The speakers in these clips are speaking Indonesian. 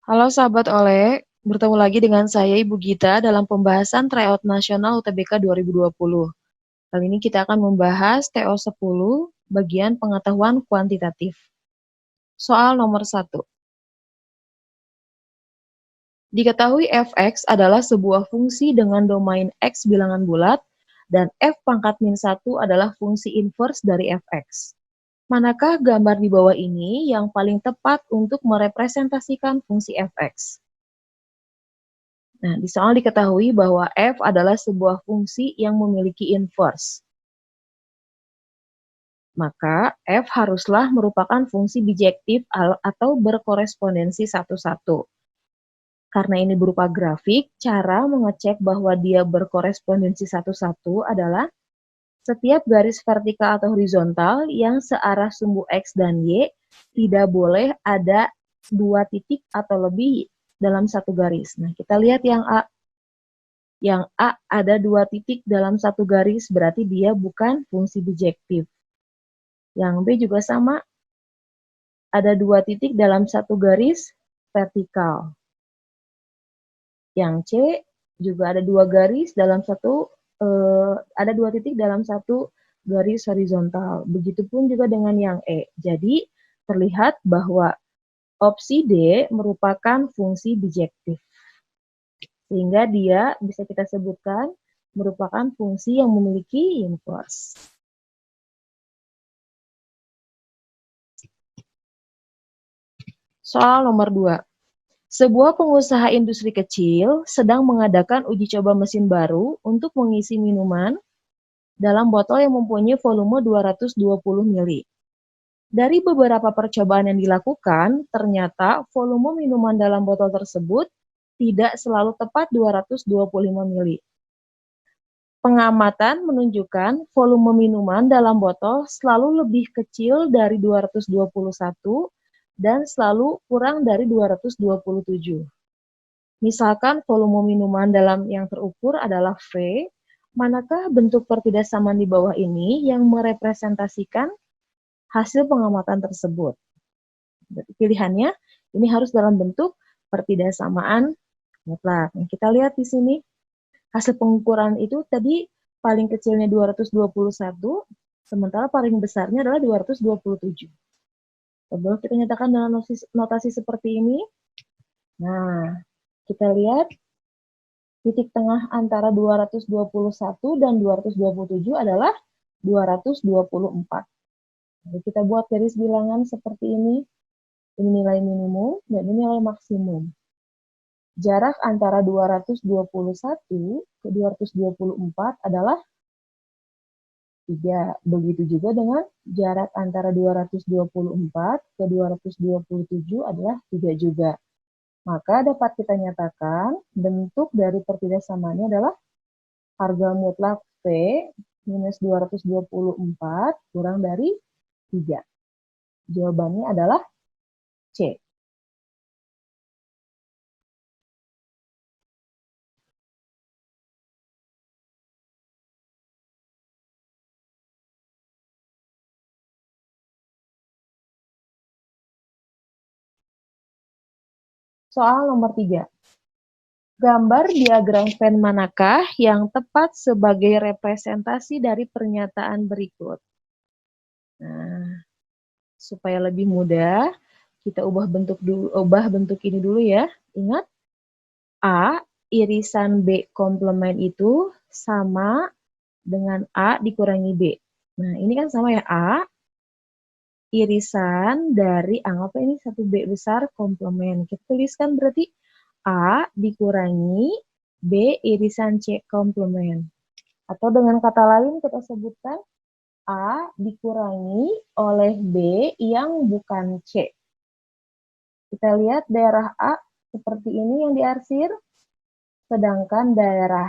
Halo sahabat Oleh, bertemu lagi dengan saya Ibu Gita dalam pembahasan tryout nasional UTBK 2020. Kali ini kita akan membahas TO 10 bagian pengetahuan kuantitatif. Soal nomor 1. Diketahui fx adalah sebuah fungsi dengan domain x bilangan bulat dan f pangkat min 1 adalah fungsi inverse dari fx. Manakah gambar di bawah ini yang paling tepat untuk merepresentasikan fungsi fx? Nah, di soal diketahui bahwa f adalah sebuah fungsi yang memiliki inverse. Maka f haruslah merupakan fungsi bijektif atau berkorespondensi satu-satu. Karena ini berupa grafik, cara mengecek bahwa dia berkorespondensi satu-satu adalah setiap garis vertikal atau horizontal yang searah sumbu X dan Y tidak boleh ada 2 titik atau lebih dalam satu garis. Nah, kita lihat yang A. Yang A ada 2 titik dalam satu garis, berarti dia bukan fungsi bijektif. Yang B juga sama, ada 2 titik dalam satu garis vertikal. Yang C juga ada 2 garis dalam ada 2 titik dalam satu garis horizontal. Begitupun juga dengan yang E. Jadi terlihat bahwa opsi D merupakan fungsi bijektif. Sehingga dia bisa kita sebutkan merupakan fungsi yang memiliki inverse. Soal nomor 2. Sebuah pengusaha industri kecil sedang mengadakan uji coba mesin baru untuk mengisi minuman dalam botol yang mempunyai volume 220 ml. Dari beberapa percobaan yang dilakukan, ternyata volume minuman dalam botol tersebut tidak selalu tepat 225 ml. Pengamatan menunjukkan volume minuman dalam botol selalu lebih kecil dari 221 dan selalu kurang dari 227. Misalkan volume minuman dalam yang terukur adalah V, manakah bentuk pertidaksamaan di bawah ini yang merepresentasikan hasil pengamatan tersebut? Berarti pilihannya ini harus dalam bentuk pertidaksamaan mutlak. Nah, kita lihat di sini hasil pengukuran itu tadi paling kecilnya 221, sementara paling besarnya adalah 227. Boleh kita nyatakan dengan notasi seperti ini. Nah, kita lihat titik tengah antara 221 dan 227 adalah 224. Jadi kita buat garis bilangan seperti ini. Ini nilai minimum dan ini nilai maksimum. Jarak antara 221 ke 224 adalah 3. Begitu juga dengan jarak antara 224 ke 227 adalah 3 juga. Maka dapat kita nyatakan bentuk dari pertidaksamaannya adalah harga mutlak V minus 224 kurang dari 3. Jawabannya adalah C. Soal nomor 3. Gambar diagram Venn manakah yang tepat sebagai representasi dari pernyataan berikut? Nah, supaya lebih mudah, kita ubah bentuk ini dulu ya. Ingat, A irisan B komplement itu sama dengan A dikurangi B. Nah, ini kan sama ya, A irisan dari, anggapnya ini satu B besar komplement. Kita tuliskan berarti A dikurangi B irisan C komplement. Atau dengan kata lain kita sebutkan A dikurangi oleh B yang bukan C. Kita lihat daerah A seperti ini yang diarsir, sedangkan daerah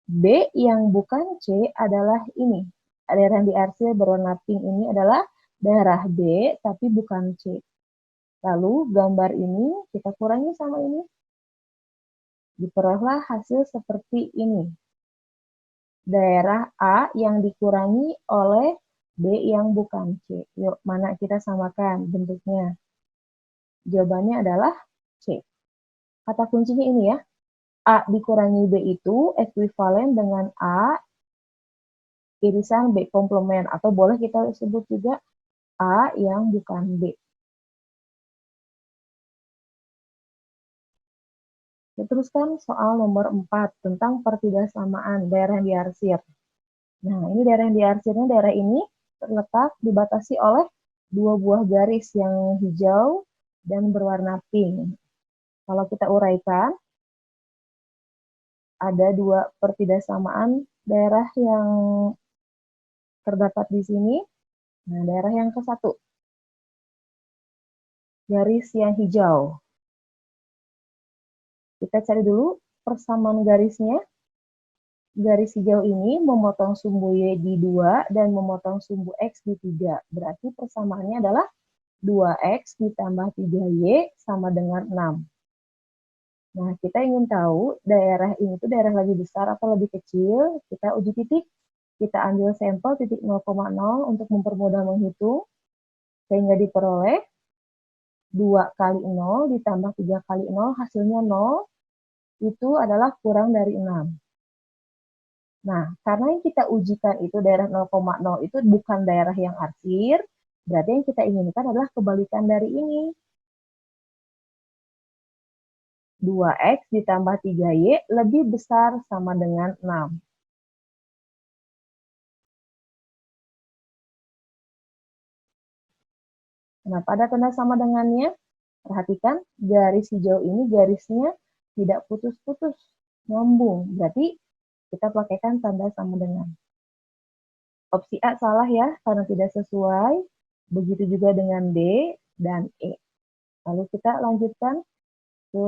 B yang bukan C adalah ini. Daerah yang diarsir berwarna pink ini adalah daerah B tapi bukan C. Lalu gambar ini kita kurangi sama ini. Diperolehlah hasil seperti ini. Daerah A yang dikurangi oleh B yang bukan C. Yuk, mana kita samakan bentuknya? Jawabannya adalah C. Kata kuncinya ini ya, A dikurangi B itu ekuivalen dengan A irisan B komplement, atau boleh kita sebut juga A yang bukan B. Kita teruskan soal nomor 4 tentang pertidaksamaan daerah yang diarsir. Nah, ini daerah yang diarsirnya, daerah ini terletak dibatasi oleh dua buah garis yang hijau dan berwarna pink. Kalau kita uraikan, ada dua pertidaksamaan daerah yang terdapat di sini. Nah, daerah yang ke satu, garis yang hijau. Kita cari dulu persamaan garisnya. Garis hijau ini memotong sumbu Y di 2 dan memotong sumbu X di 3. Berarti persamaannya adalah 2X ditambah 3Y sama dengan 6. Nah, kita ingin tahu daerah ini tuh daerah lebih besar atau lebih kecil. Kita uji titik. Kita ambil sampel titik 0,0 untuk mempermudah menghitung. Sehingga diperoleh 2 kali 0 ditambah 3 kali 0 hasilnya 0. Itu adalah kurang dari 6. Nah, karena yang kita ujikan itu daerah 0,0 itu bukan daerah yang arsir, berarti yang kita inginkan adalah kebalikan dari ini. 2X ditambah 3Y lebih besar sama dengan 6. Nah, pada tanda sama dengannya, perhatikan garis hijau ini garisnya tidak putus-putus, nyambung. Berarti kita pakaikan tanda sama dengan. Opsi A salah ya, karena tidak sesuai. Begitu juga dengan D dan E. Lalu kita lanjutkan ke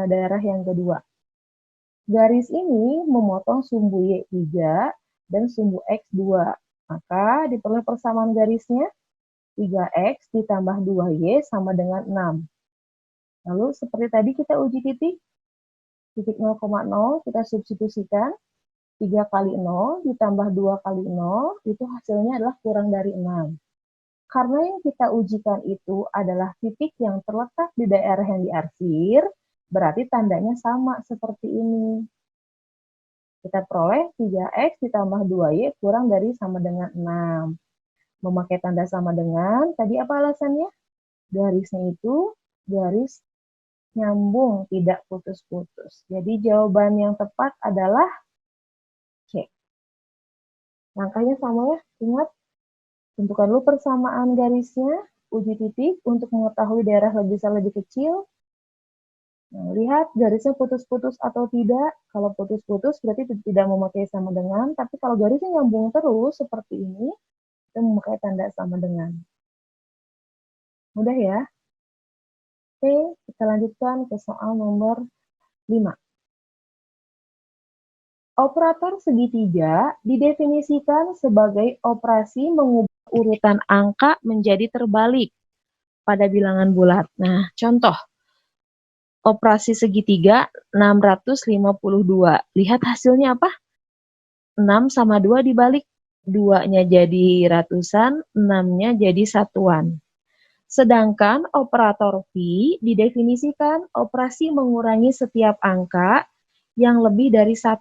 daerah yang kedua. Garis ini memotong sumbu Y3 dan sumbu X2. Maka diperoleh persamaan garisnya 3X ditambah 2Y sama dengan 6. Lalu seperti tadi kita uji titik 0,0 kita substitusikan 3 kali 0 ditambah 2 kali 0 itu hasilnya adalah kurang dari 6. Karena yang kita ujikan itu adalah titik yang terletak di daerah yang diarsir, berarti tandanya sama seperti ini. Kita peroleh 3X ditambah 2Y kurang dari sama dengan 6. Memakai tanda sama dengan, tadi apa alasannya? Garisnya itu garis nyambung, tidak putus-putus. Jadi jawaban yang tepat adalah C. Langkahnya sama ya, ingat. Tentukan dulu persamaan garisnya, uji titik untuk mengetahui daerah lebih besar lebih kecil. Nah, lihat garisnya putus-putus atau tidak. Kalau putus-putus berarti tidak memakai sama dengan, tapi kalau garisnya nyambung terus seperti ini, kita memakai tanda sama dengan. Mudah ya? Oke, kita lanjutkan ke soal nomor 5. Operator segitiga didefinisikan sebagai operasi mengubah urutan angka menjadi terbalik pada bilangan bulat. Nah, contoh. Operasi segitiga 652. Lihat hasilnya apa? 6 sama 2 dibalik. 2-nya jadi ratusan, 6-nya jadi satuan. Sedangkan operator Pi didefinisikan operasi mengurangi setiap angka yang lebih dari 1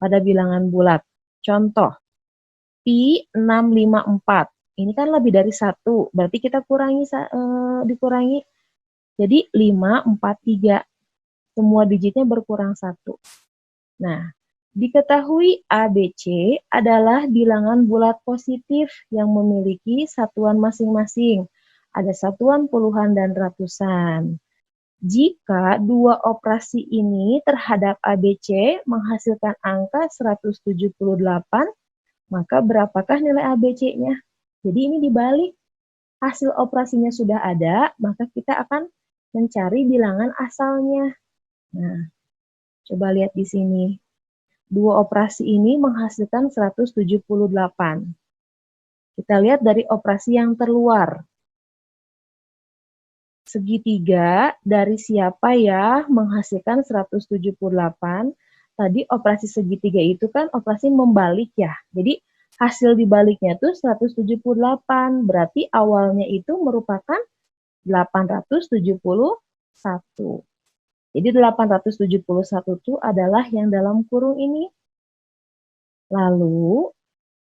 pada bilangan bulat. Contoh, Pi 654. Ini kan lebih dari 1, berarti kita dikurangi. Jadi 543. Semua digitnya berkurang 1. Nah, diketahui ABC adalah bilangan bulat positif yang memiliki satuan masing-masing. Ada satuan puluhan dan ratusan. Jika dua operasi ini terhadap ABC menghasilkan angka 178, maka berapakah nilai ABC-nya? Jadi ini dibalik. Hasil operasinya sudah ada, maka kita akan mencari bilangan asalnya. Nah, coba lihat di sini. Dua operasi ini menghasilkan 178. Kita lihat dari operasi yang terluar. Segitiga dari siapa ya menghasilkan 178? Tadi operasi segitiga itu kan operasi membalik ya. Jadi hasil dibaliknya itu 178. Berarti awalnya itu merupakan 871. Jadi 871 itu adalah yang dalam kurung ini. Lalu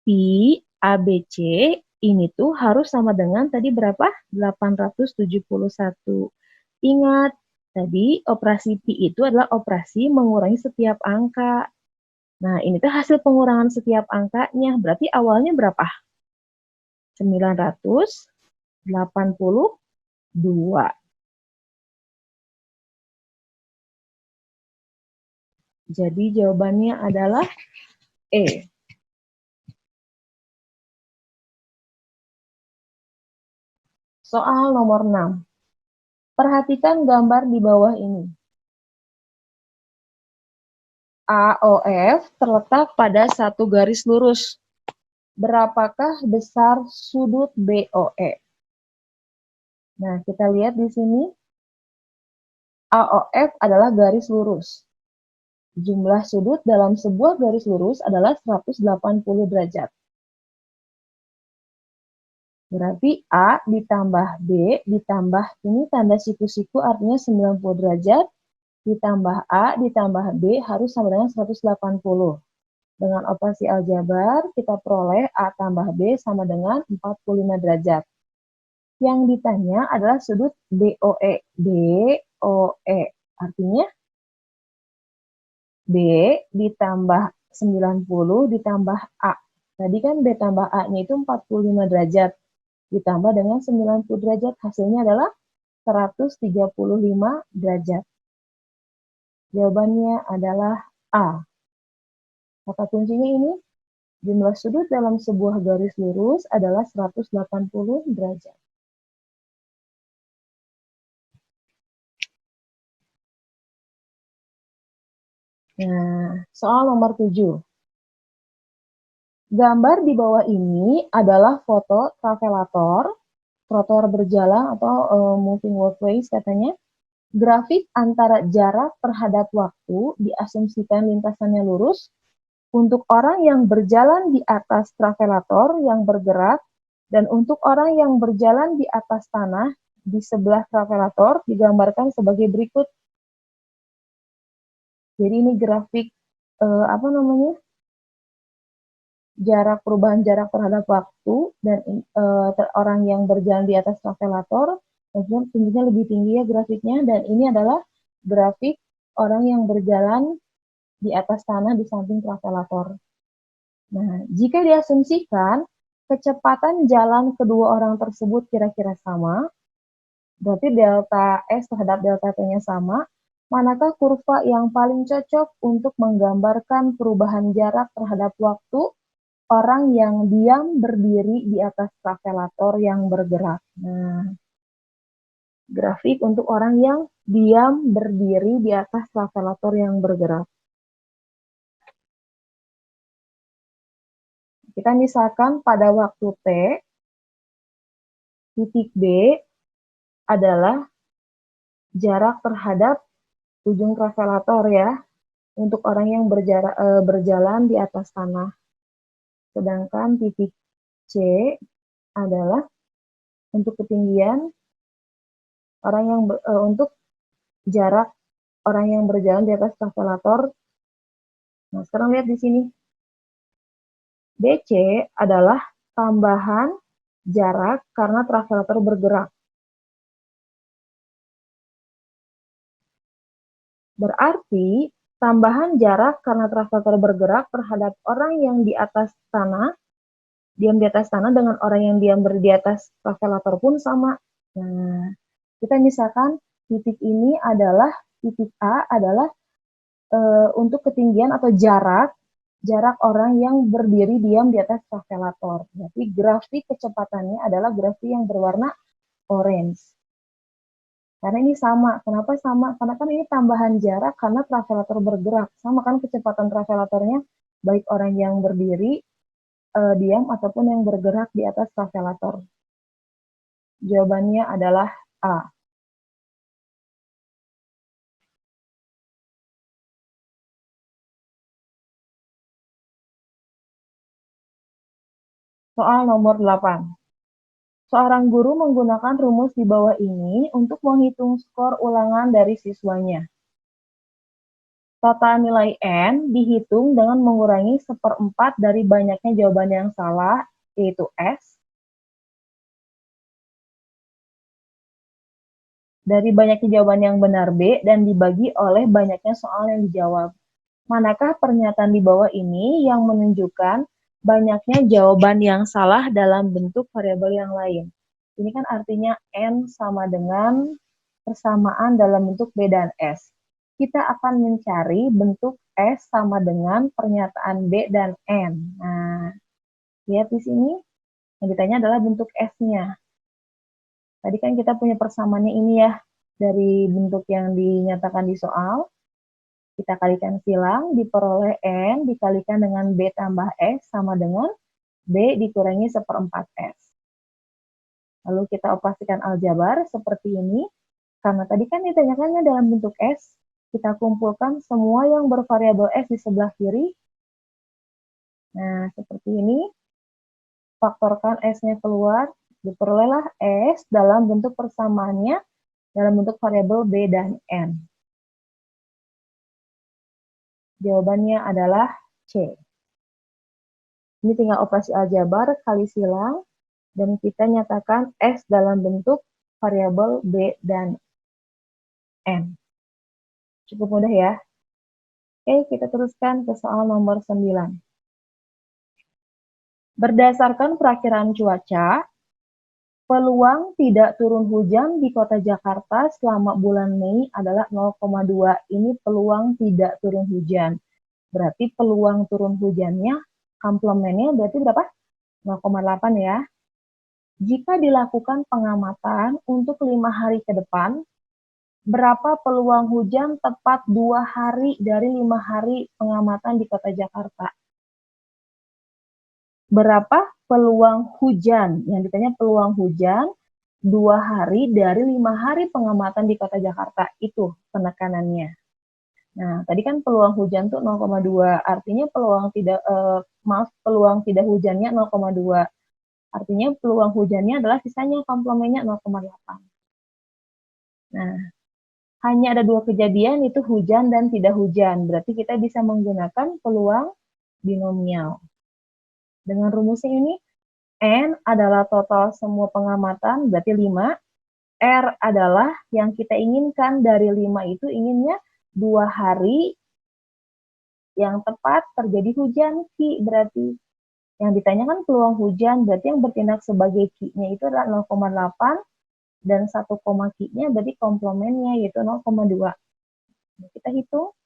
Pi ABC ini tuh harus sama dengan tadi berapa? 871. Ingat, tadi operasi Pi itu adalah operasi mengurangi setiap angka. Nah, ini tuh hasil pengurangan setiap angkanya. Berarti awalnya berapa? 982. Jadi jawabannya adalah E. Soal nomor 6. Perhatikan gambar di bawah ini. AOF terletak pada satu garis lurus. Berapakah besar sudut BOE? Nah, kita lihat di sini. AOF adalah garis lurus. Jumlah sudut dalam sebuah garis lurus adalah 180 derajat. Berarti A ditambah B ditambah ini tanda siku-siku artinya 90 derajat, ditambah A ditambah B harus sama dengan 180. Dengan operasi aljabar, kita peroleh A tambah B sama dengan 45 derajat. Yang ditanya adalah sudut BOE. BOE artinya B ditambah 90 ditambah A. Tadi kan B tambah A-nya itu 45 derajat. Ditambah dengan 90 derajat, hasilnya adalah 135 derajat. Jawabannya adalah A. Kata kuncinya ini, jumlah sudut dalam sebuah garis lurus adalah 180 derajat. Nah, soal nomor 7. Gambar di bawah ini adalah foto travelator, trotoar berjalan atau moving walkways katanya. Grafik antara jarak terhadap waktu diasumsikan lintasannya lurus untuk orang yang berjalan di atas travelator yang bergerak dan untuk orang yang berjalan di atas tanah di sebelah travelator digambarkan sebagai berikut. Jadi ini grafik perubahan jarak terhadap waktu dan orang yang berjalan di atas travelator tentunya lebih tinggi ya grafiknya, dan ini adalah grafik orang yang berjalan di atas tanah di samping travelator. Nah, jika diasumsikan kecepatan jalan kedua orang tersebut kira-kira sama, berarti delta S terhadap delta T-nya sama, manakah kurva yang paling cocok untuk menggambarkan perubahan jarak terhadap waktu orang yang diam berdiri di atas travelator yang bergerak? Nah, grafik untuk orang yang diam berdiri di atas travelator yang bergerak. Kita misalkan pada waktu T, titik B adalah jarak terhadap ujung travelator ya, untuk orang yang berjalan di atas tanah. Sedangkan titik C adalah untuk ketinggian orang yang untuk jarak orang yang berjalan di atas travelator. Nah, sekarang lihat di sini. BC adalah tambahan jarak karena travelator bergerak. Berarti tambahan jarak karena travelator bergerak terhadap orang yang di atas tanah, diam di atas tanah dengan orang yang diam di atas travelator pun sama. Nah, kita misalkan titik ini adalah titik A adalah untuk ketinggian atau jarak orang yang berdiri diam di atas travelator. Jadi grafik kecepatannya adalah grafik yang berwarna orange. Karena ini sama. Kenapa sama? Karena kan ini tambahan jarak karena travelator bergerak. Sama kan kecepatan travelatornya, baik orang yang berdiri, diam, ataupun yang bergerak di atas travelator. Jawabannya adalah A. Soal nomor 8. Seorang guru menggunakan rumus di bawah ini untuk menghitung skor ulangan dari siswanya. Total nilai N dihitung dengan mengurangi 1/4 dari banyaknya jawaban yang salah, yaitu S, dari banyaknya jawaban yang benar B, dan dibagi oleh banyaknya soal yang dijawab. Manakah pernyataan di bawah ini yang menunjukkan banyaknya jawaban yang salah dalam bentuk variabel yang lain? Ini kan artinya N sama dengan persamaan dalam bentuk B dan S. Kita akan mencari bentuk S sama dengan pernyataan B dan N. Nah, lihat di sini, yang ditanya adalah bentuk S-nya. Tadi kan kita punya persamaannya ini ya, dari bentuk yang dinyatakan di soal. Kita kalikan silang, diperoleh N dikalikan dengan B tambah S sama dengan B dikurangi 1/4 S. Lalu kita operasikan aljabar seperti ini. Karena tadi kan ditanyakannya dalam bentuk S, kita kumpulkan semua yang bervariabel S di sebelah kiri. Nah, seperti ini. Faktorkan S-nya keluar, diperolehlah S dalam bentuk persamaannya dalam bentuk variabel B dan N. Jawabannya adalah C. Ini tinggal operasi aljabar, kali silang, dan kita nyatakan S dalam bentuk variabel B dan N. Cukup mudah ya. Oke, kita teruskan ke soal nomor 9. Berdasarkan perakiraan cuaca, peluang tidak turun hujan di kota Jakarta selama bulan Mei adalah 0,2. Ini peluang tidak turun hujan. Berarti peluang turun hujannya, komplemennya berarti berapa? 0,8 ya. Jika dilakukan pengamatan untuk 5 hari ke depan, berapa peluang hujan tepat 2 hari dari 5 hari pengamatan di kota Jakarta? Berapa peluang hujan? Yang ditanya peluang hujan 2 hari dari 5 hari pengamatan di kota Jakarta. Itu penekanannya. Nah, tadi kan peluang hujan tuh 0,2. Artinya peluang tidak hujannya 0,2. Artinya peluang hujannya adalah sisanya komplemennya 0,8. Nah, hanya ada 2 kejadian, itu hujan dan tidak hujan. Berarti kita bisa menggunakan peluang binomial. Dengan rumusnya ini, N adalah total semua pengamatan, berarti 5. R adalah yang kita inginkan dari 5 itu inginnya 2 hari yang tepat terjadi hujan, Q berarti. Yang ditanyakan peluang hujan, berarti yang bertindak sebagai Q-nya itu adalah 0,8, dan 1, Q-nya berarti komplemennya, yaitu 0,2. Kita hitung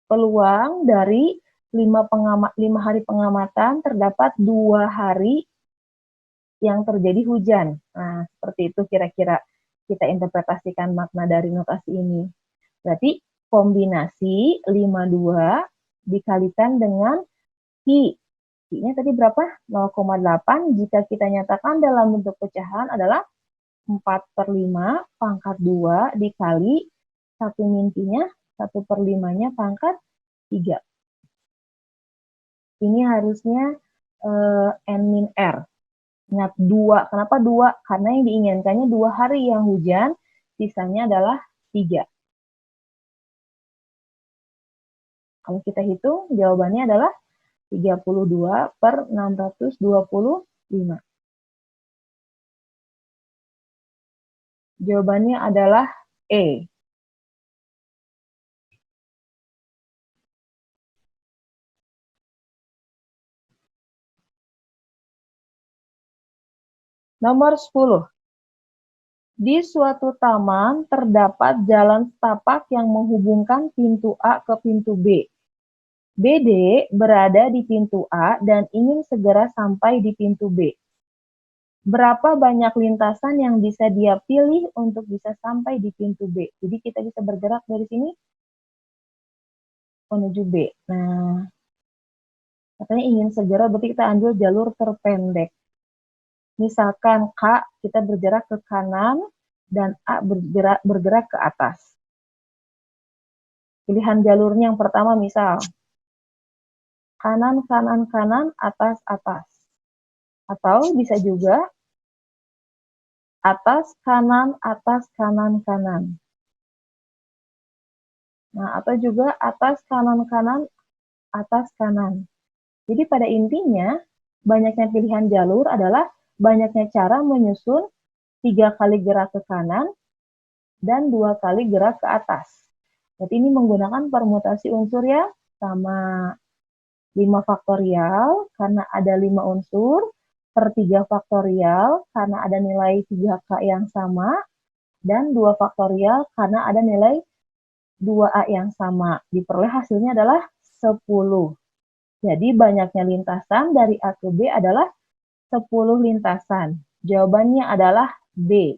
peluang dari 5 hari pengamatan terdapat 2 hari yang terjadi hujan. Nah, seperti itu kira-kira kita interpretasikan makna dari notasi ini. Berarti kombinasi 52 dikalikan dengan Q. Q-nya tadi berapa? 0,8. Jika kita nyatakan dalam bentuk pecahan adalah 4/5 pangkat 2 dikali 1 min Q-nya, 1/5-nya pangkat 3. Ini harusnya N min R. Ingat 2. Kenapa 2? Karena yang diinginkannya 2 hari yang hujan, sisanya adalah 3. Kalau kita hitung, jawabannya adalah 32/625. Jawabannya adalah E. Nomor 10. Di suatu taman terdapat jalan setapak yang menghubungkan pintu A ke pintu B. BD berada di pintu A dan ingin segera sampai di pintu B. Berapa banyak lintasan yang bisa dia pilih untuk bisa sampai di pintu B? Jadi kita bisa bergerak dari sini menuju B. Nah, katanya ingin segera, berarti kita ambil jalur terpendek. Misalkan K, kita bergerak ke kanan, dan A bergerak ke atas. Pilihan jalurnya yang pertama misal, kanan, kanan, kanan, atas, atas. Atau bisa juga, atas, kanan, kanan. Nah, atau juga atas kanan-kanan, atas kanan. Jadi pada intinya, banyaknya pilihan jalur adalah banyaknya cara menyusun 3 kali gerak ke kanan dan 2 kali gerak ke atas. Berarti ini menggunakan permutasi unsur ya, sama 5 faktorial karena ada 5 unsur, per 3 faktorial karena ada nilai 3K yang sama, dan 2 faktorial karena ada nilai 2A yang sama. Diperoleh hasilnya adalah 10. Jadi banyaknya lintasan dari A ke B adalah 10 lintasan. Jawabannya adalah B.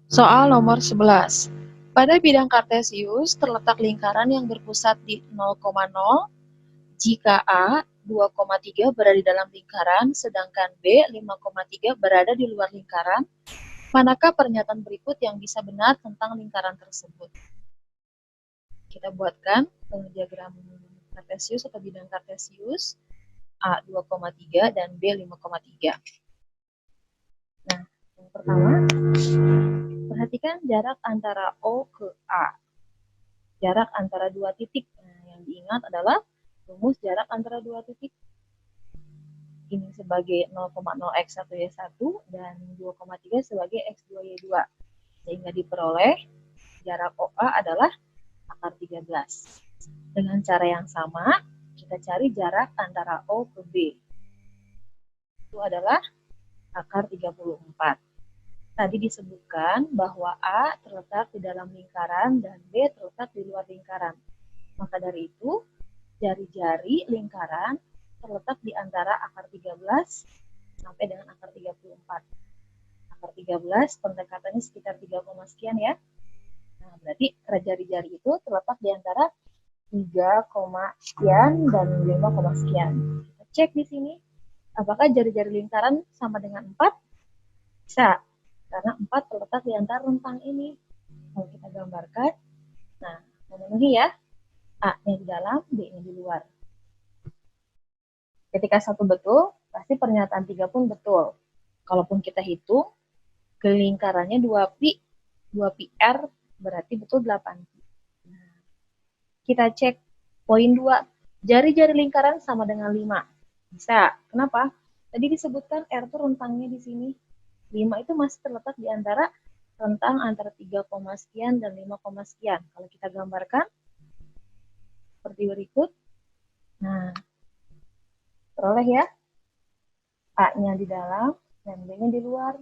Soal nomor 11. Pada bidang kartesius terletak lingkaran yang berpusat di 0,0 jika A 2,3 berada di dalam lingkaran, sedangkan B 5,3 berada di luar lingkaran. Manakah pernyataan berikut yang bisa benar tentang lingkaran tersebut? Kita buatkan diagram kartesius atau bidang kartesius. A 2,3 dan B 5,3. Nah, yang pertama, perhatikan jarak antara O ke A. Jarak antara dua titik. Nah, yang diingat adalah rumus jarak antara dua titik. Ini sebagai 0,0x1y1 dan 2,3 sebagai x2y2. Sehingga diperoleh jarak OA adalah akar 13. Dengan cara yang sama, kita cari jarak antara O ke B. Itu adalah akar 34. Tadi disebutkan bahwa A terletak di dalam lingkaran dan B terletak di luar lingkaran. Maka dari itu, jari-jari lingkaran terletak di antara akar 13 sampai dengan akar 34. Akar 13 pendekatannya sekitar 3, sekian ya. Nah, berarti jari-jari itu terletak di antara 3, sekian dan 5, sekian. Kita cek di sini, apakah jari-jari lingkaran sama dengan 4? Bisa, karena 4 terletak di antara rentang ini. Kalau kita gambarkan, nah, memenuhi ya, A-nya di dalam, B-nya di luar. Ketika satu betul, pasti pernyataan 3 pun betul. Kalaupun kita hitung, kelingkarannya 2pi, 2πr, berarti betul 8pi. Nah, kita cek poin 2, jari-jari lingkaran sama dengan 5. Bisa, kenapa? Tadi disebutkan R itu rentangnya di sini. 5 itu masih terletak di antara rentang antara 3, sekian dan 5, sekian. Kalau kita gambarkan seperti berikut. Nah, peroleh ya, A-nya di dalam dan B-nya di luar.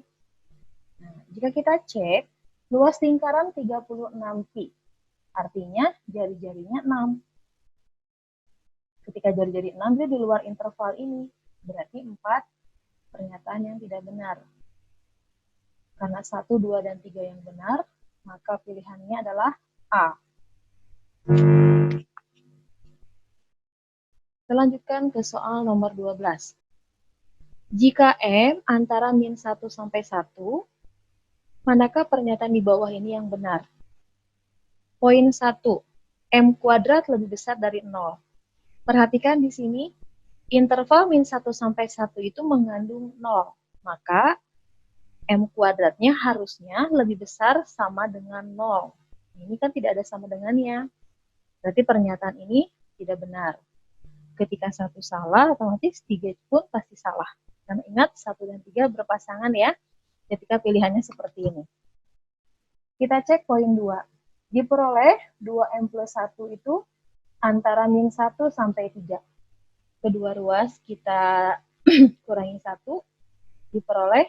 Nah, jika kita cek, luas lingkaran 36pi. Artinya jari-jarinya 6. Ketika jari-jari 6 dia di luar interval ini. Berarti 4 pernyataan yang tidak benar. Karena 1, 2, dan 3 yang benar, maka pilihannya adalah A. Kita lanjutkan ke soal nomor 12. Jika M antara min 1 sampai 1, manakah pernyataan di bawah ini yang benar? Poin 1, M kuadrat lebih besar dari 0. Perhatikan di sini, interval min 1 sampai 1 itu mengandung 0. Maka M kuadratnya harusnya lebih besar sama dengan 0. Ini kan tidak ada sama dengannya. Berarti pernyataan ini tidak benar. Ketika 1 salah, otomatis 3 pun pasti salah. Karena ingat, 1 dan 3 berpasangan ya, ketika pilihannya seperti ini. Kita cek poin 2. Diperoleh 2M plus 1 itu antara min 1 sampai 3. Kedua ruas kita kurangi 1, diperoleh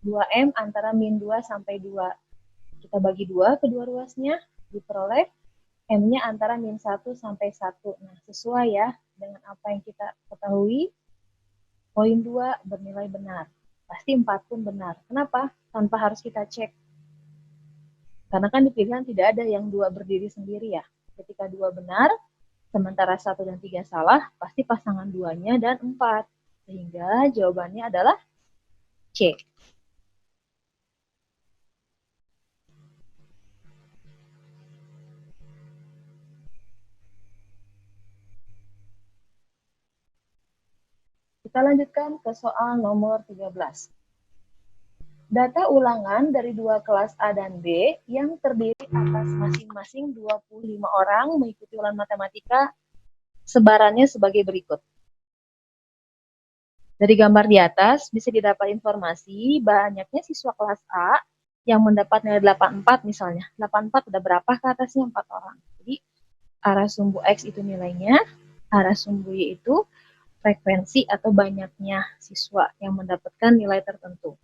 2M antara min 2 sampai 2. Kita bagi 2 kedua ruasnya, diperoleh M-nya antara min 1 sampai 1. Nah, sesuai ya dengan apa yang kita ketahui, poin 2 bernilai benar. Pasti 4 pun benar. Kenapa? Tanpa harus kita cek. Karena kan di pilihan tidak ada yang 2 berdiri sendiri ya. Ketika 2 benar, sementara 1 dan 3 salah, pasti pasangan 2-nya dan 4. Sehingga jawabannya adalah C. Kita lanjutkan ke soal nomor 13. Data ulangan dari dua kelas A dan B yang terdiri atas masing-masing 25 orang mengikuti ulangan matematika sebarannya sebagai berikut. Dari gambar di atas bisa didapat informasi banyaknya siswa kelas A yang mendapat nilai 84 misalnya. 84 udah berapa ke atasnya? 4 orang. Jadi arah sumbu X itu nilainya, arah sumbu Y itu frekuensi atau banyaknya siswa yang mendapatkan nilai tertentu.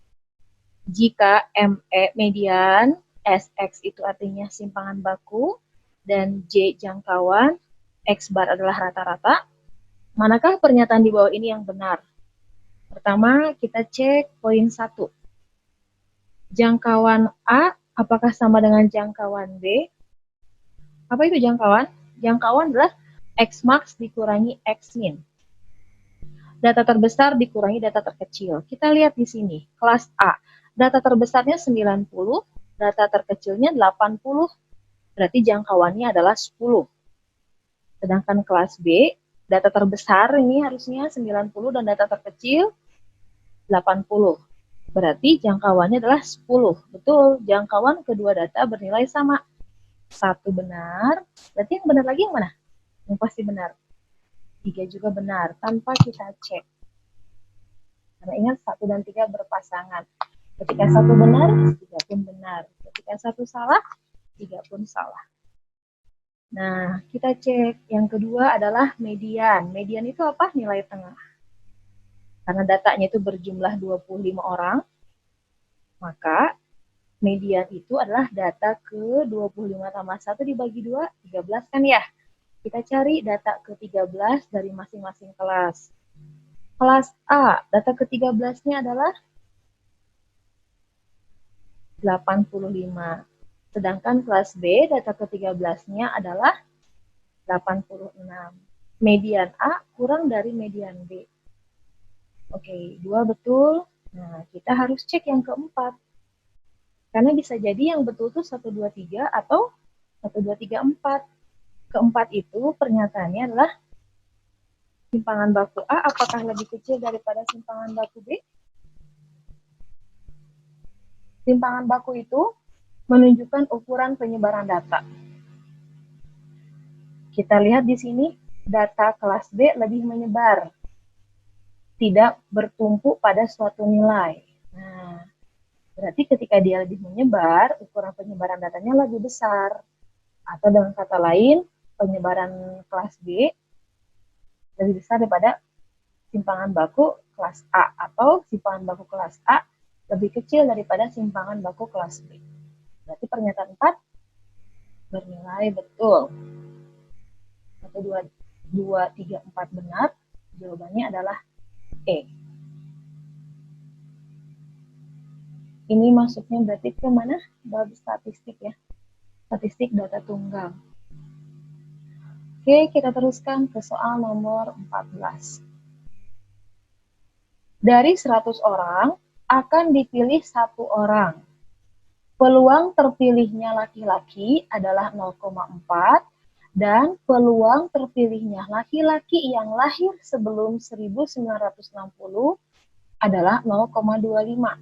Jika ME median, SX itu artinya simpangan baku, dan J jangkauan, X bar adalah rata-rata, manakah pernyataan di bawah ini yang benar? Pertama, kita cek poin 1. Jangkauan A apakah sama dengan jangkauan B? Apa itu jangkauan? Jangkauan adalah X max dikurangi X min. Data terbesar dikurangi data terkecil. Kita lihat di sini, kelas A. Data terbesarnya 90, data terkecilnya 80, berarti jangkauannya adalah 10. Sedangkan kelas B, data terbesar ini harusnya 90 dan data terkecil 80. Berarti jangkauannya adalah 10. Betul, jangkauan kedua data bernilai sama. Satu benar, berarti yang benar lagi yang mana? Yang pasti benar. 3 juga benar, tanpa kita cek. Karena ingat 1 dan 3 berpasangan. Ketika 1 benar, 3 pun benar. Ketika 1 salah, 3 pun salah. Nah, kita cek. Yang kedua adalah median. Median itu apa? Nilai tengah. Karena datanya itu berjumlah 25 orang, maka median itu adalah data ke 25 tambah 1 dibagi 2, 13 kan ya? Kita cari data ke-13 dari masing-masing kelas. Kelas A, data ke-13-nya adalah 85. Sedangkan kelas B, data ke-13-nya adalah 86. Median A kurang dari median B. Oke, 2 betul. Nah, kita harus cek yang keempat. Karena bisa jadi yang betul itu 1, 2, 3 atau 1, 2, 3, 4. Keempat itu pernyataannya adalah simpangan baku A apakah lebih kecil daripada simpangan baku B? Simpangan baku itu menunjukkan ukuran penyebaran data. Kita lihat di sini, data kelas B lebih menyebar, tidak bertumpu pada suatu nilai. Nah, berarti ketika dia lebih menyebar, ukuran penyebaran datanya lebih besar. Atau dengan kata lain, penyebaran kelas B lebih besar daripada simpangan baku kelas A, atau simpangan baku kelas A lebih kecil daripada simpangan baku kelas B. Berarti pernyataan 4 bernilai betul. 1, 2, 3, 4 benar. Jawabannya adalah E. Ini masuknya berarti ke mana? Bab statistik ya. Statistik data tunggal. Oke, kita teruskan ke soal nomor 14. Dari 100 orang, akan dipilih 1 orang. Peluang terpilihnya laki-laki adalah 0,4 dan peluang terpilihnya laki-laki yang lahir sebelum 1960 adalah 0,25.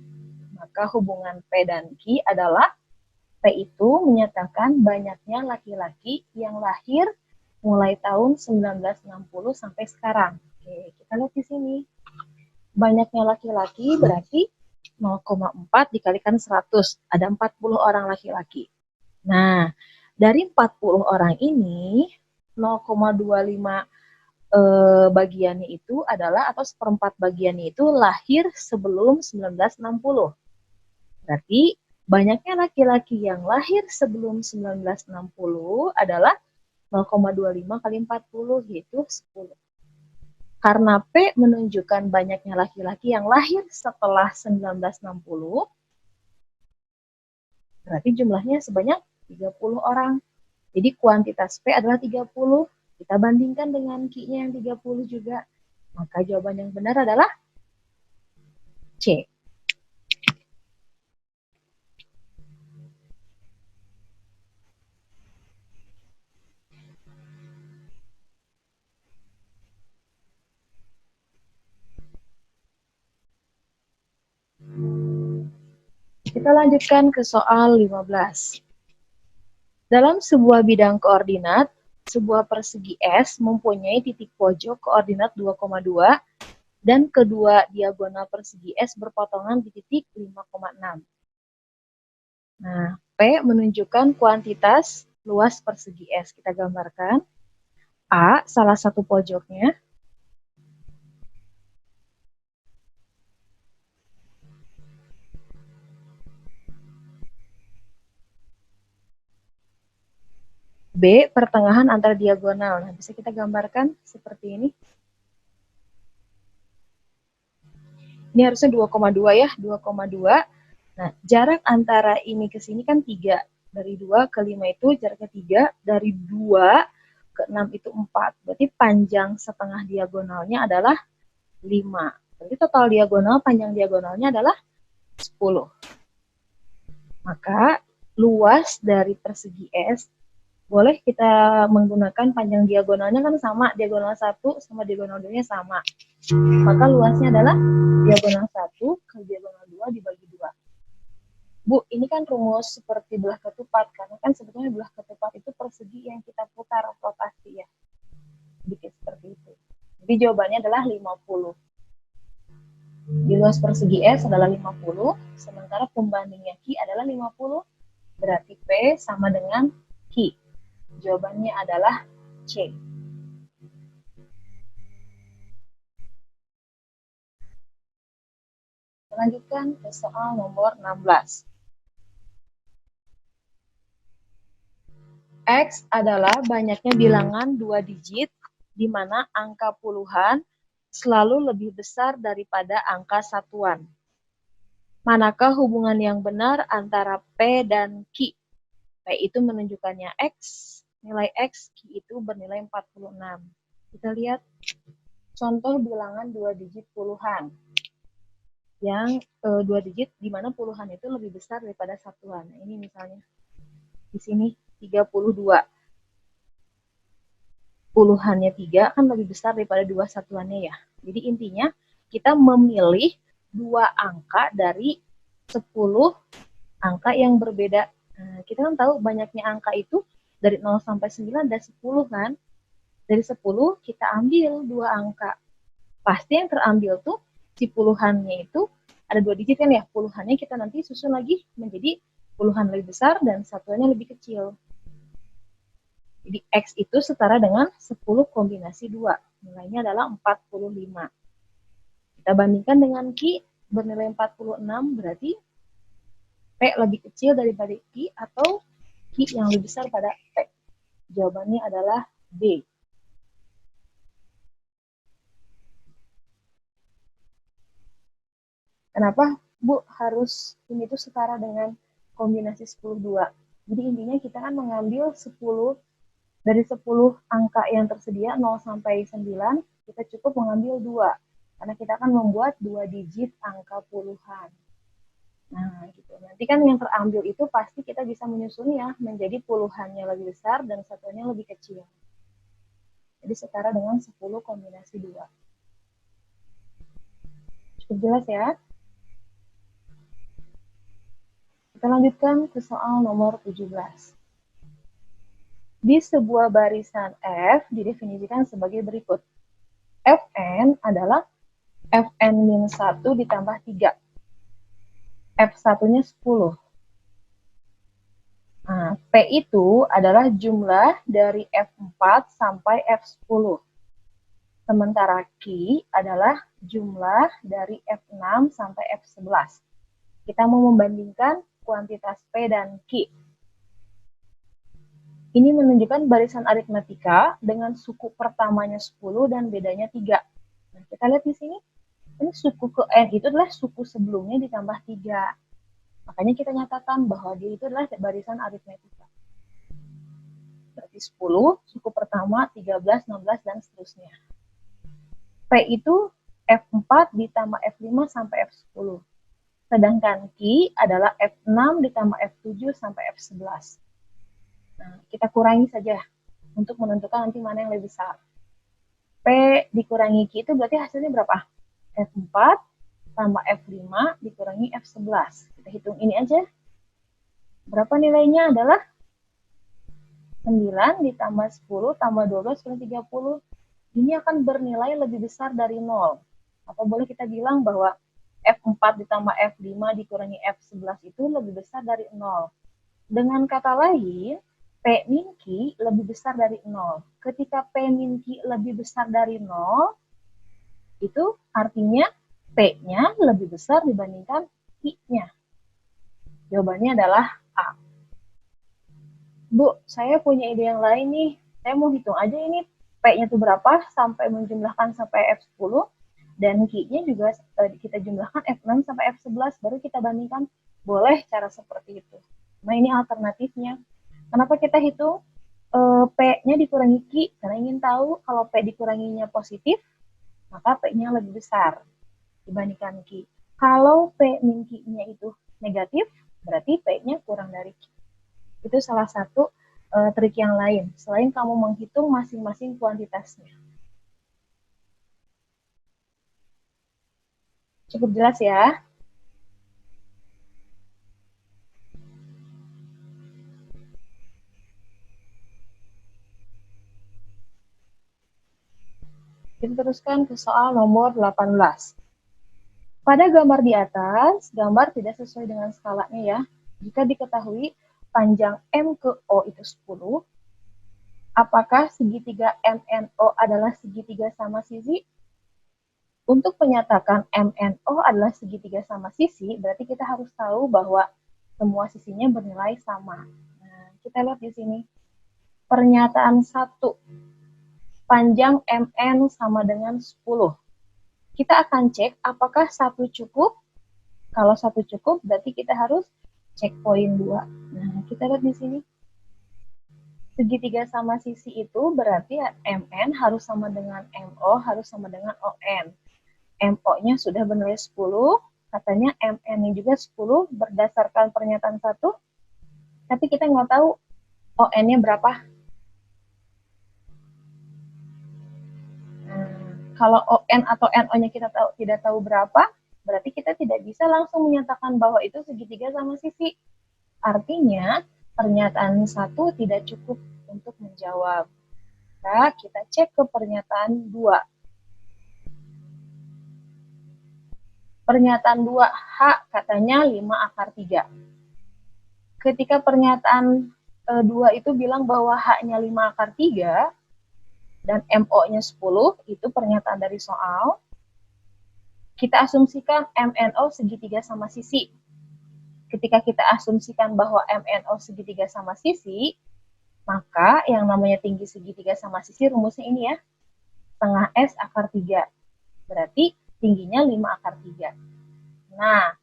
Maka hubungan P dan Q adalah P itu menyatakan banyaknya laki-laki yang lahir mulai tahun 1960 sampai sekarang. Oke, kita lihat di sini. Banyaknya laki-laki berarti 0,4 dikalikan 100. Ada 40 orang laki-laki. Nah, dari 40 orang ini, 0,25 bagiannya itu adalah, atau seperempat bagiannya itu lahir sebelum 1960. Berarti banyaknya laki-laki yang lahir sebelum 1960 adalah 0,25 kali 40, yaitu 10. Karena P menunjukkan banyaknya laki-laki yang lahir setelah 1960, berarti jumlahnya sebanyak 30 orang. Jadi kuantitas P adalah 30. Kita bandingkan dengan Q-nya yang 30 juga. Maka jawaban yang benar adalah C. Kita lanjutkan ke soal 15. Dalam sebuah bidang koordinat, sebuah persegi S mempunyai titik pojok koordinat 2,2 dan kedua diagonal persegi S berpotongan di titik 5,6. Nah, P menunjukkan kuantitas luas persegi S. Kita gambarkan. A, salah satu pojoknya. B, pertengahan antara diagonal. Nah, bisa kita gambarkan seperti ini. Ini harusnya 2,2 ya, 2,2. Nah, jarak antara ini ke sini kan 3. Dari 2 ke 5 itu jaraknya 3. Dari 2 ke 6 itu 4. Berarti panjang setengah diagonalnya adalah 5. Berarti total diagonal, panjang diagonalnya adalah 10. Maka luas dari persegi S, boleh kita menggunakan panjang diagonalnya kan sama, diagonal 1 sama diagonal 2-nya sama. Maka luasnya adalah diagonal 1 ke diagonal 2 dibagi 2. Bu, ini kan rumus seperti belah ketupat, karena kan sebetulnya belah ketupat itu persegi yang kita putar rotasi ya. Sedikit seperti itu. Jadi jawabannya adalah 50. Di luas persegi S adalah 50, sementara pembandingnya Q adalah 50, berarti P sama dengan Q. Jawabannya adalah C. Lanjutkan ke soal nomor 16. X adalah banyaknya bilangan 2 digit, di mana angka puluhan selalu lebih besar daripada angka satuan. Manakah hubungan yang benar antara P dan Q? P itu menunjukkannya X, nilai X, Q itu bernilai 46. Kita lihat contoh bilangan 2 digit puluhan. Yang 2 digit, di mana puluhan itu lebih besar daripada satuan. Nah, ini misalnya di sini 32. Puluhannya 3 kan lebih besar daripada 2 satuannya ya. Jadi intinya kita memilih 2 angka dari 10 angka yang berbeda. Nah, kita kan tahu banyaknya angka itu dari 0 sampai 9 ada 10 kan. Dari 10 kita ambil 2 angka. Pasti yang terambil tuh si puluhannya itu ada 2 digit kan ya. Puluhannya kita nanti susun lagi menjadi puluhan lebih besar dan satuannya lebih kecil. Jadi X itu setara dengan 10 kombinasi 2. Nilainya adalah 45. Kita bandingkan dengan Q bernilai 46, berarti P lebih kecil daripada Q atau Q yang lebih besar pada P. Jawabannya adalah D. Kenapa, Bu, harus ini tuh setara dengan kombinasi 10-2? Jadi intinya kita kan mengambil 10 dari 10 angka yang tersedia 0 sampai 9, kita cukup mengambil 2. Karena kita akan membuat 2 digit angka puluhan. Nah, gitu. Nanti kan yang terambil itu pasti kita bisa menyusunnya menjadi puluhannya lebih besar dan satuannya lebih kecil. Jadi setara dengan 10 kombinasi 2. Cukup jelas ya? Kita lanjutkan ke soal nomor 17. Di sebuah barisan F didefinisikan sebagai berikut. Fn adalah Fn-1 ditambah 3. F1-nya 10. Nah, P itu adalah jumlah dari F4 sampai F10. Sementara Q adalah jumlah dari F6 sampai F11. Kita mau membandingkan kuantitas P dan Q. Ini menunjukkan barisan aritmatika dengan suku pertamanya 10 dan bedanya 3. Nah, kita lihat di sini. Ini suku ke N itu adalah suku sebelumnya ditambah 3. Makanya kita nyatakan bahwa dia itu adalah barisan aritmatika. Berarti 10, suku pertama, 13, 16, dan seterusnya. P itu F4 ditambah F5 sampai F10. Sedangkan Q adalah F6 ditambah F7 sampai F11. Nah, kita kurangi saja untuk menentukan nanti mana yang lebih besar. P dikurangi Q itu berarti hasilnya berapa? F4 ditambah F5 dikurangi F11. Kita hitung ini aja. Berapa nilainya? Adalah 9 ditambah 10 tambah 12 per 30. Ini akan bernilai lebih besar dari 0. Atau boleh kita bilang bahwa F4 ditambah F5 dikurangi F11 itu lebih besar dari 0. Dengan kata lain, P min Q lebih besar dari 0. Ketika P min Q lebih besar dari 0, itu artinya P-nya lebih besar dibandingkan Q-nya. Jawabannya adalah A. Bu, saya punya ide yang lain nih. Saya mau hitung aja ini P-nya itu berapa sampai menjumlahkan sampai F10, dan Q-nya juga kita jumlahkan F6 sampai F11, baru kita bandingkan. Boleh cara seperti itu. Nah, ini alternatifnya. Kenapa kita hitung P-nya dikurangi Q? Karena ingin tahu kalau P dikuranginya positif, maka P-nya lebih besar dibandingkan Q. Kalau P min Q-nya itu negatif, berarti P-nya kurang dari Q. Itu salah satu trik yang lain, selain kamu menghitung masing-masing kuantitasnya. Cukup jelas ya? Kita teruskan ke soal nomor 18. Pada gambar di atas, gambar tidak sesuai dengan skalanya ya. Jika diketahui panjang M ke O itu 10, apakah segitiga MNO adalah segitiga sama sisi? Untuk menyatakan MNO adalah segitiga sama sisi, berarti kita harus tahu bahwa semua sisinya bernilai sama. Nah, kita lihat di sini. Pernyataan 1. Panjang MN sama dengan 10. Kita akan cek apakah 1 cukup. Kalau 1 cukup, berarti kita harus cek poin 2. Nah, kita lihat di sini. Segitiga sama sisi itu berarti MN harus sama dengan MO, harus sama dengan ON. MO-nya sudah bernilai 10, katanya MN-nya juga 10 berdasarkan pernyataan 1, tapi kita nggak tahu ON-nya berapa. Kalau ON atau NO-nya kita tidak tahu berapa, berarti kita tidak bisa langsung menyatakan bahwa itu segitiga sama sisi. Artinya, pernyataan 1 tidak cukup untuk menjawab. Nah, kita cek ke pernyataan 2. Pernyataan 2, H katanya 5 akar 3. Ketika pernyataan 2 itu bilang bahwa H-nya 5 akar 3, dan MO-nya 10, itu pernyataan dari soal. Kita asumsikan MNO segitiga sama sisi. Ketika kita asumsikan bahwa MNO segitiga sama sisi, maka yang namanya tinggi segitiga sama sisi rumusnya ini ya, setengah S akar 3. Berarti tingginya 5 akar 3. Nah,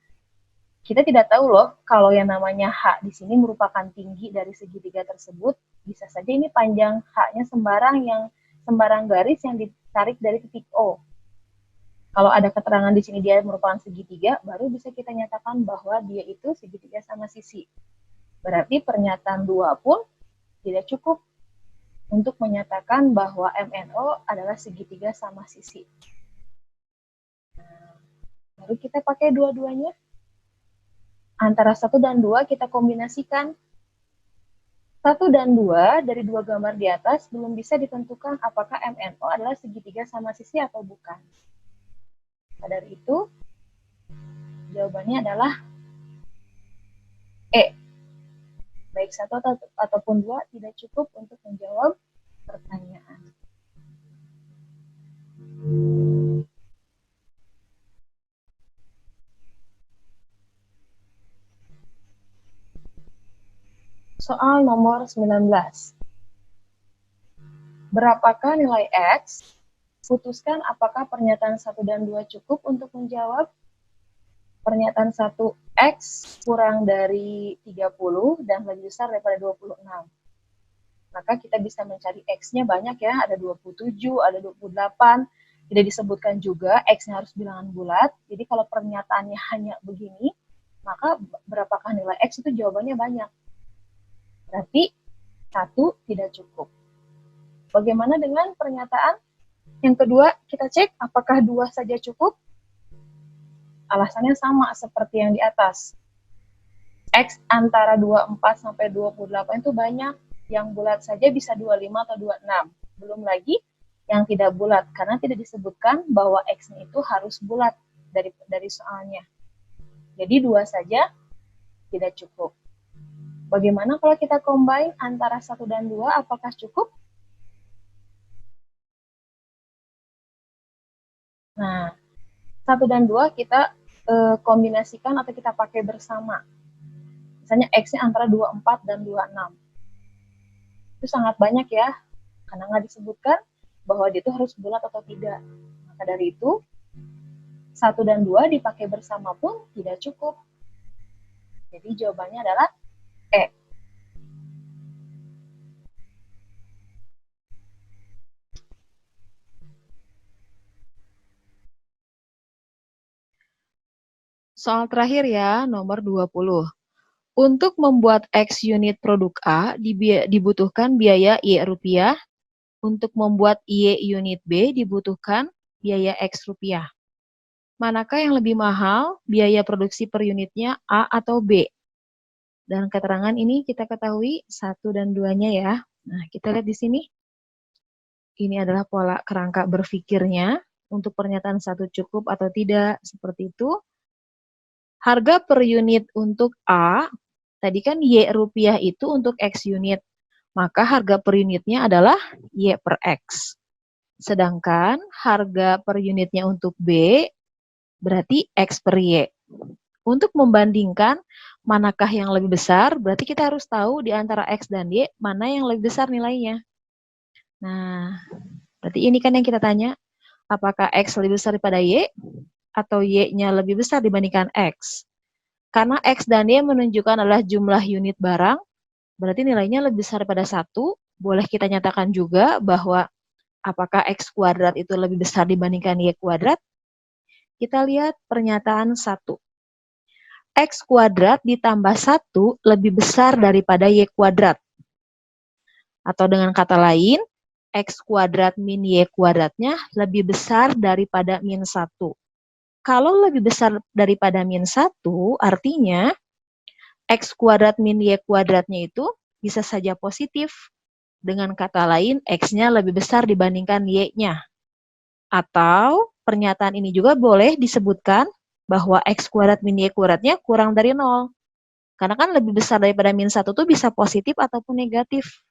kita tidak tahu loh kalau yang namanya H di sini merupakan tinggi dari segitiga tersebut. Bisa saja ini panjang H-nya sembarang garis yang ditarik dari titik O. Kalau ada keterangan di sini dia merupakan segitiga, baru bisa kita nyatakan bahwa dia itu segitiga sama sisi. Berarti pernyataan 2 pun tidak cukup untuk menyatakan bahwa MNO adalah segitiga sama sisi. Baru kita pakai dua-duanya. Antara 1 dan 2 kita kombinasikan. 1 dan 2 dari 2 gambar di atas belum bisa ditentukan apakah MNO adalah segitiga sama sisi atau bukan. Nah, dari itu, jawabannya adalah E. Baik 1 ataupun 2 tidak cukup untuk menjawab pertanyaan. Soal nomor 19. Berapakah nilai X? Putuskan apakah pernyataan 1 dan 2 cukup untuk menjawab. Pernyataan 1, X kurang dari 30 dan lebih besar daripada 26. Maka kita bisa mencari X-nya banyak ya, ada 27, ada 28. Tidak disebutkan juga X-nya harus bilangan bulat. Jadi kalau pernyataannya hanya begini, maka berapakah nilai X itu jawabannya banyak. Berarti 1 tidak cukup. Bagaimana dengan pernyataan yang kedua? Kita cek apakah 2 saja cukup. Alasannya sama seperti yang di atas. X antara 24 sampai 28 itu banyak. Yang bulat saja bisa 25 atau 26. Belum lagi yang tidak bulat, karena tidak disebutkan bahwa X-nya itu harus bulat dari soalnya. Jadi 2 saja tidak cukup. Bagaimana kalau kita combine antara 1 dan 2, apakah cukup? Nah, 1 dan 2 kita kombinasikan atau kita pakai bersama. Misalnya X-nya antara 24 dan 26. Itu sangat banyak ya, karena nggak disebutkan bahwa dia itu harus bulat atau tidak. Maka dari itu, 1 dan 2 dipakai bersama pun tidak cukup. Jadi jawabannya adalah E. Soal terakhir ya, nomor 20. Untuk membuat X unit produk A, dibutuhkan biaya Y rupiah. Untuk membuat Y unit B, dibutuhkan biaya X rupiah. Manakah yang lebih mahal, biaya produksi per unitnya A atau B? Dan keterangan ini kita ketahui 1 dan 2-nya ya. Nah, kita lihat di sini. Ini adalah pola kerangka berpikirnya. Untuk pernyataan 1 cukup atau tidak, seperti itu. Harga per unit untuk A, tadi kan Y rupiah itu untuk X unit. Maka harga per unitnya adalah Y per X. Sedangkan harga per unitnya untuk B, berarti X per Y. Untuk membandingkan manakah yang lebih besar, berarti kita harus tahu di antara X dan Y, mana yang lebih besar nilainya. Nah, berarti ini kan yang kita tanya, apakah X lebih besar daripada Y, atau Y-nya lebih besar dibandingkan X? Karena X dan Y menunjukkan adalah jumlah unit barang, berarti nilainya lebih besar daripada 1. Boleh kita nyatakan juga bahwa apakah X kuadrat itu lebih besar dibandingkan Y kuadrat? Kita lihat pernyataan 1. X kuadrat ditambah 1 lebih besar daripada Y kuadrat. Atau dengan kata lain, X kuadrat min Y kuadratnya lebih besar daripada min 1. Kalau lebih besar daripada min 1, artinya X kuadrat min Y kuadratnya itu bisa saja positif. Dengan kata lain, X-nya lebih besar dibandingkan Y-nya. Atau pernyataan ini juga boleh disebutkan bahwa X kuadrat min Y kuadratnya kurang dari 0. Karena kan lebih besar daripada min 1 itu bisa positif ataupun negatif.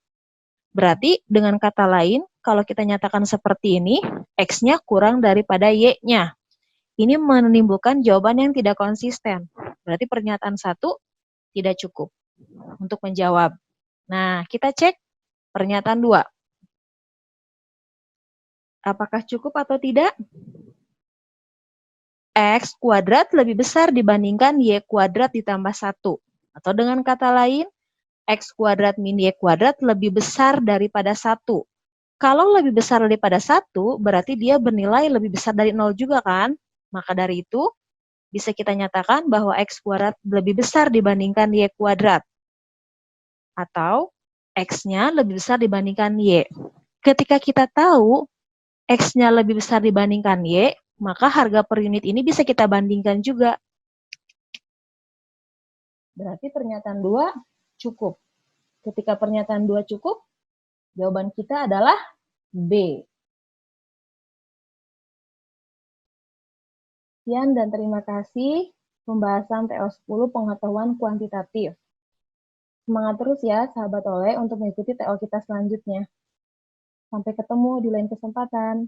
Berarti dengan kata lain, kalau kita nyatakan seperti ini, X-nya kurang daripada Y-nya. Ini menimbulkan jawaban yang tidak konsisten. Berarti pernyataan 1 tidak cukup untuk menjawab. Nah, kita cek pernyataan 2. Apakah cukup atau tidak? X kuadrat lebih besar dibandingkan Y kuadrat ditambah 1. Atau dengan kata lain, X kuadrat min Y kuadrat lebih besar daripada 1. Kalau lebih besar daripada 1, berarti dia bernilai lebih besar dari 0 juga kan? Maka dari itu, bisa kita nyatakan bahwa X kuadrat lebih besar dibandingkan Y kuadrat. Atau X-nya lebih besar dibandingkan Y. Ketika kita tahu X-nya lebih besar dibandingkan Y, maka harga per unit ini bisa kita bandingkan juga. Berarti pernyataan 2 cukup. Ketika pernyataan 2 cukup, jawaban kita adalah B. Sekian dan terima kasih pembahasan TO10 pengetahuan kuantitatif. Semangat terus ya sahabat Oleh untuk mengikuti TO kita selanjutnya. Sampai ketemu di lain kesempatan.